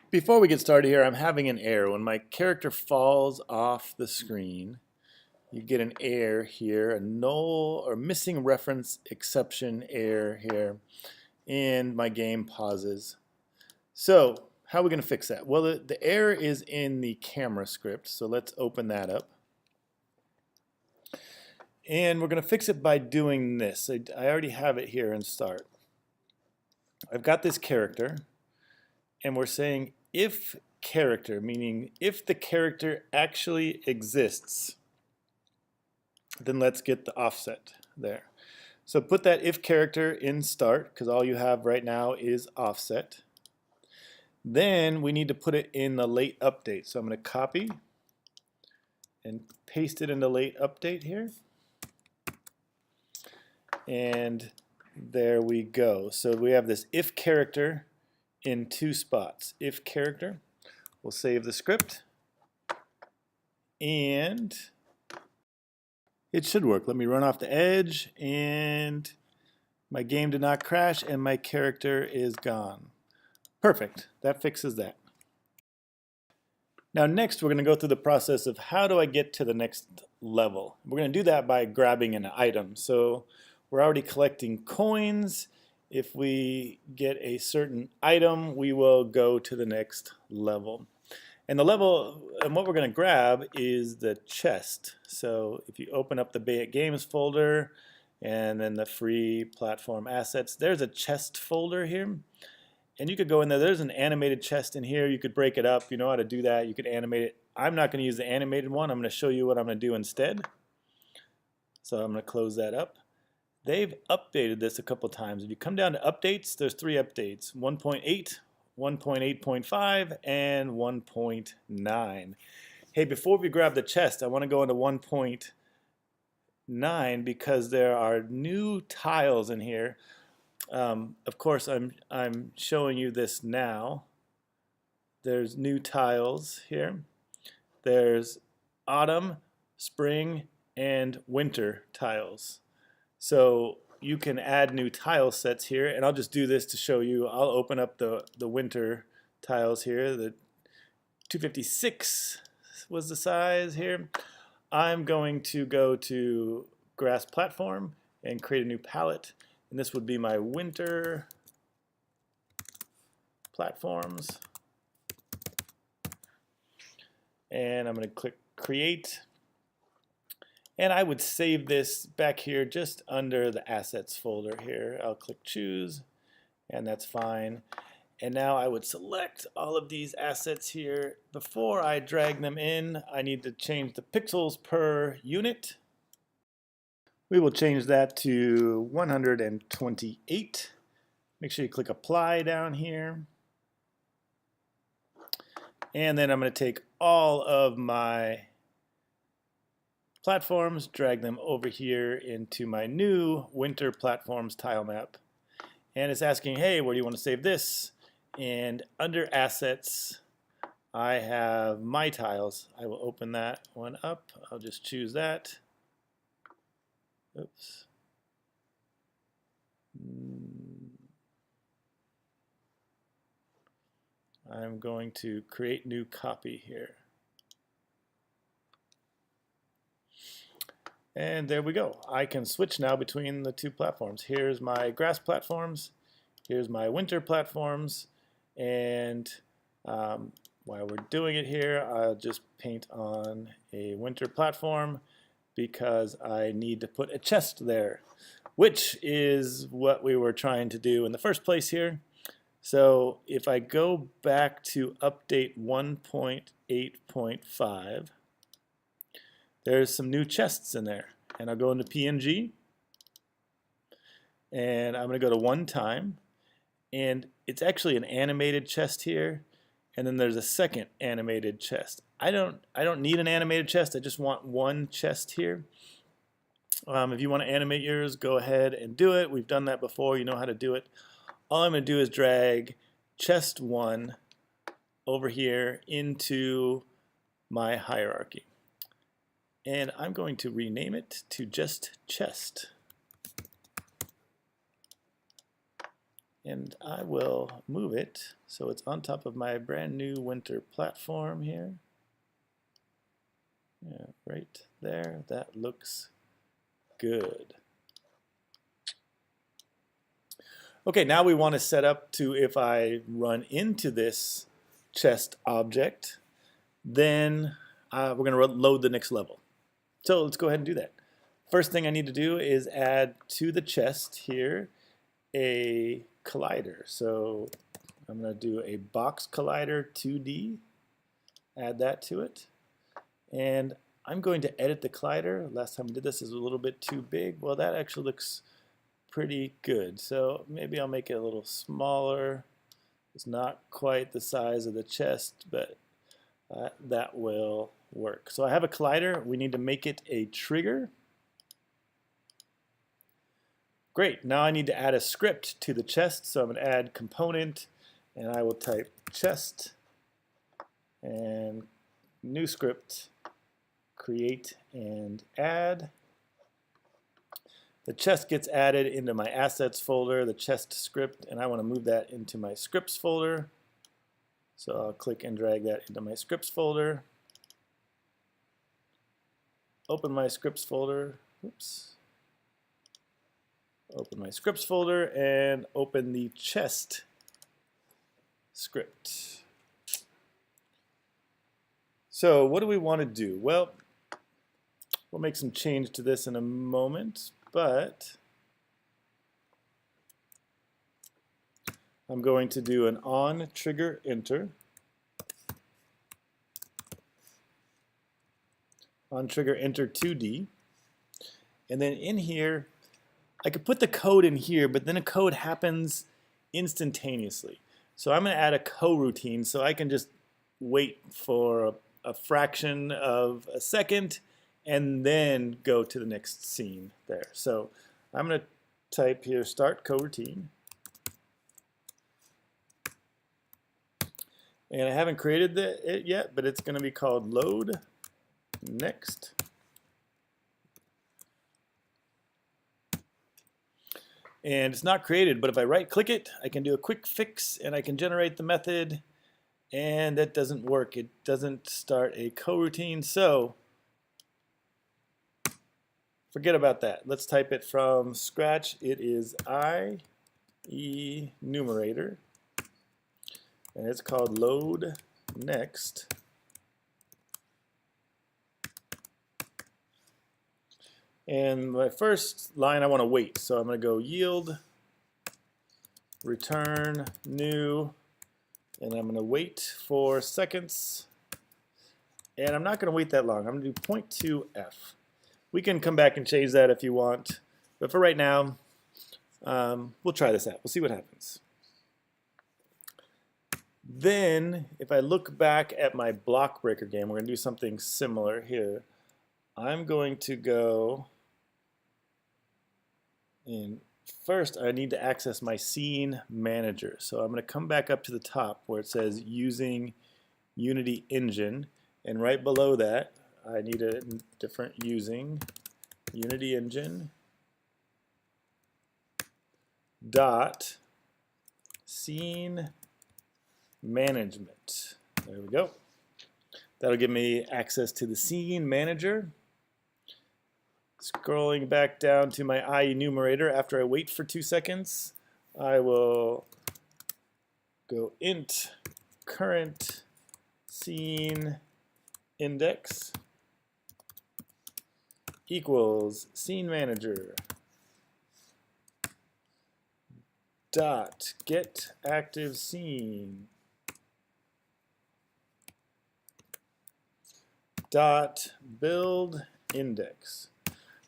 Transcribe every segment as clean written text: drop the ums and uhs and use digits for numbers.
Before we get started here, I'm having an error. When my character falls off the screen, you get an error here, a null or missing reference exception error here, and my game pauses. So how are we going to fix that? Well, the error is in the camera script, so let's open that up. And we're going to fix it by doing this. I already have it here in Start. I've got this character, and we're saying if character, meaning if the character actually exists, then let's get the offset there. So put that if character in Start, because all you have right now is offset. Then we need to put it in the late update. So I'm going to copy and paste it into late update here. And there we go. So we have this if character in two spots. If character, we'll save the script, and it should work. Let me run off the edge, and my game did not crash, and my character is gone. Perfect. That fixes that. Now next we're going to go through the process of how do I get to the next level. We're going to do that by grabbing an item. So we're already collecting coins. If we get a certain item, we will go to the next level. And the level, and what we're going to grab is the chest. So if you open up the Bayit Games folder and then the free platform assets, there's a chest folder here. And you could go in there. There's an animated chest in here. You could break it up. You know how to do that. You could animate it. I'm not going to use the animated one. I'm going to show you what I'm going to do instead. So I'm going to close that up. They've updated this a couple times. If you come down to updates, there's 3 updates: 1.8, 1.8.5, and 1.9. Hey, before we grab the chest, I want to go into 1.9 because there are new tiles in here. Of course, I'm showing you this now. There's new tiles here. There's autumn, spring, and winter tiles. So you can add new tile sets here, and I'll just do this to show you. I'll open up the winter tiles here. The 256 was the size here. I'm going to go to Grass Platform and create a new palette, and this would be my winter platforms. And I'm going to click Create. And I would save this back here just under the Assets folder here. I'll click Choose, and that's fine. And now I would select all of these assets here. Before I drag them in, I need to change the pixels per unit. We will change that to 128. Make sure you click Apply down here. And then I'm going to take all of my platforms, drag them over here into my new winter platforms tile map. And it's asking, hey, where do you want to save this? And under assets, I have my tiles. I will open that one up. I'll just choose that. Oops. I'm going to create new copy here. And there we go. I can switch now between the two platforms. Here's my grass platforms. Here's my winter platforms. And while we're doing it here, I'll just paint on a winter platform because I need to put a chest there, which is what we were trying to do in the first place here. So if I go back to update 1.8.5, there's some new chests in there. And I'll go into PNG, and I'm going to go to one time, and it's actually an animated chest here, and then there's a second animated chest. I don't need an animated chest. I just want one chest here. If you want to animate yours, go ahead and do it. We've done that before. You know how to do it. All I'm going to do is drag chest 1 over here into my hierarchy. And I'm going to rename it to just chest. And I will move it so it's on top of my brand new winter platform here. Yeah, right there. That looks good. Okay, now we want to set up to if I run into this chest object, then we're going to load the next level. So let's go ahead and do that. First thing I need to do is add to the chest here a collider. So I'm going to do a box collider 2D, add that to it. And I'm going to edit the collider. Last time we did this is a little bit too big. Well, that actually looks pretty good. So maybe I'll make it a little smaller. It's not quite the size of the chest, but that will work. So I have a collider. We need to make it a trigger. Great. Now I need to add a script to the chest. So I'm going to add component, and I will type chest and new script, create and add. The chest gets added into my assets folder, the chest script, and I want to move that into my scripts folder. So I'll click and drag that into my scripts folder. Open my scripts folder. Oops. Open my scripts folder and open the chest script. So what do we want to do? Well, we'll make some change to this in a moment, but I'm going to do an on trigger enter. On trigger enter 2D. And then in here, I could put the code in here, but then a code happens instantaneously. So I'm going to add a coroutine so I can just wait for a fraction of a second and then go to the next scene there. So I'm going to type here start coroutine. And I haven't created it yet, but it's going to be called load next. And it's not created, but if I right click it, I can do a quick fix and I can generate the method, and that doesn't work. It doesn't start a coroutine, so forget about that. Let's type it from scratch. It is enumerator, and it's called load next. And my first line I want to wait, so I'm going to go yield, return, new, and I'm going to wait for seconds. And I'm not going to wait that long. I'm going to do 0.2f. We can come back and change that if you want, but for right now, we'll try this out. We'll see what happens. Then, if I look back at my block breaker game, we're going to do something similar here. I'm going to go in. First, I need to access my scene manager. So I'm going to come back up to the top where it says using Unity Engine. And right below that, I need a different using Unity Engine dot scene management. There we go. That'll give me access to the scene manager. Scrolling back down to my enumerator, after I wait for 2 seconds, I will go int current scene index equals scene manager dot get active scene dot build index.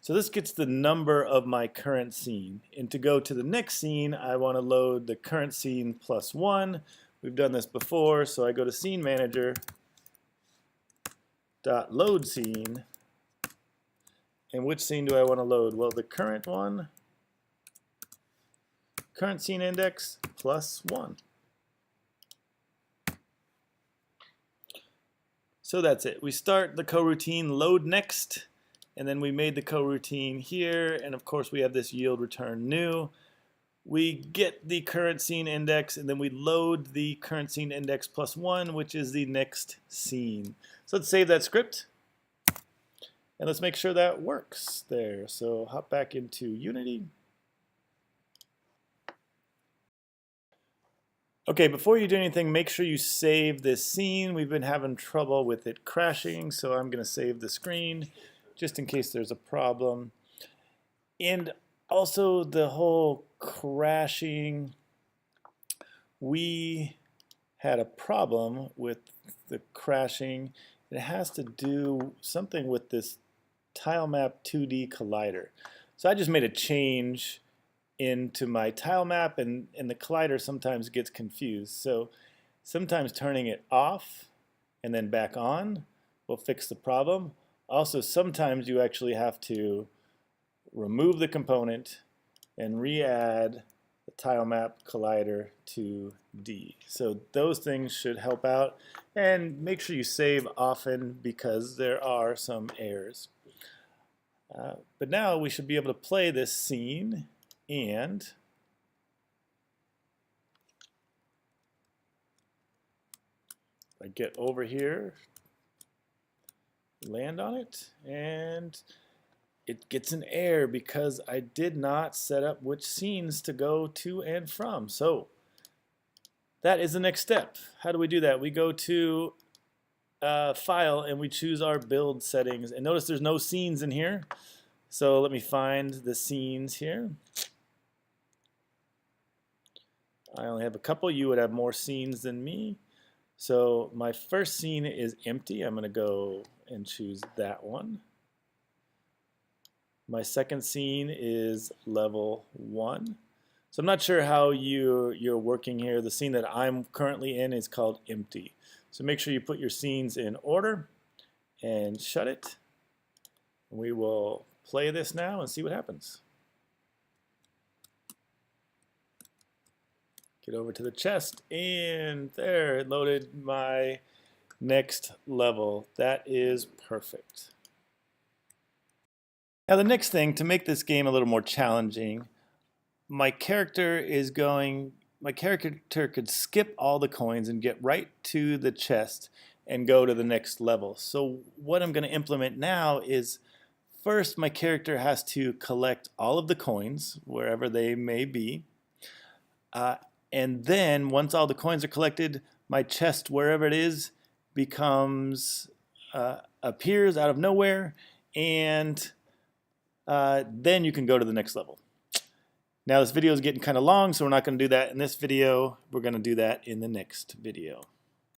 So this gets the number of my current scene. And to go to the next scene, I want to load the current scene plus 1. We've done this before, so I go to scene manager dot load scene. And which scene do I want to load? Well, the current one, current scene index plus 1. So that's it. We start the coroutine load next, and then we made the coroutine here, and of course we have this yield return new. we get the current scene index, and then we load the current scene index plus 1, which is the next scene. So let's save that script, and let's make sure that works there. So hop back into Unity. Okay, before you do anything, make sure you save this scene. We've been having trouble with it crashing, so I'm going to save the screen just in case there's a problem. And also the whole crashing, we had a problem with the crashing. It has to do something with this tilemap 2D collider. So I just made a change into my tile map, and the collider sometimes gets confused. So sometimes turning it off and then back on will fix the problem. Also, sometimes you actually have to remove the component and re-add the tile map collider to D. So those things should help out, and make sure you save often because there are some errors. But now we should be able to play this scene, and I get over here, land on it, and it gets an error because I did not set up which scenes to go to and from. So that is the next step. How do we do that? We go to File, and we choose our build settings. And notice there's no scenes in here. So let me find the scenes here. I only have a couple. You would have more scenes than me. So my first scene is empty. I'm going to go and choose that one. My second scene is level 1. So I'm not sure how you're working here. The scene that I'm currently in is called empty. So make sure you put your scenes in order and shut it. We will play this now and see what happens. Get over to the chest, and there, it loaded my next level. That is perfect. Now the next thing, to make this game a little more challenging, my character could skip all the coins and get right to the chest and go to the next level. So what I'm going to implement now is, first my character has to collect all of the coins wherever they may be. And then once all the coins are collected, my chest, wherever it is, appears out of nowhere, and then you can go to the next level. Now this video is getting kind of long, so we're not going to do that in this video. We're going to do that in the next video.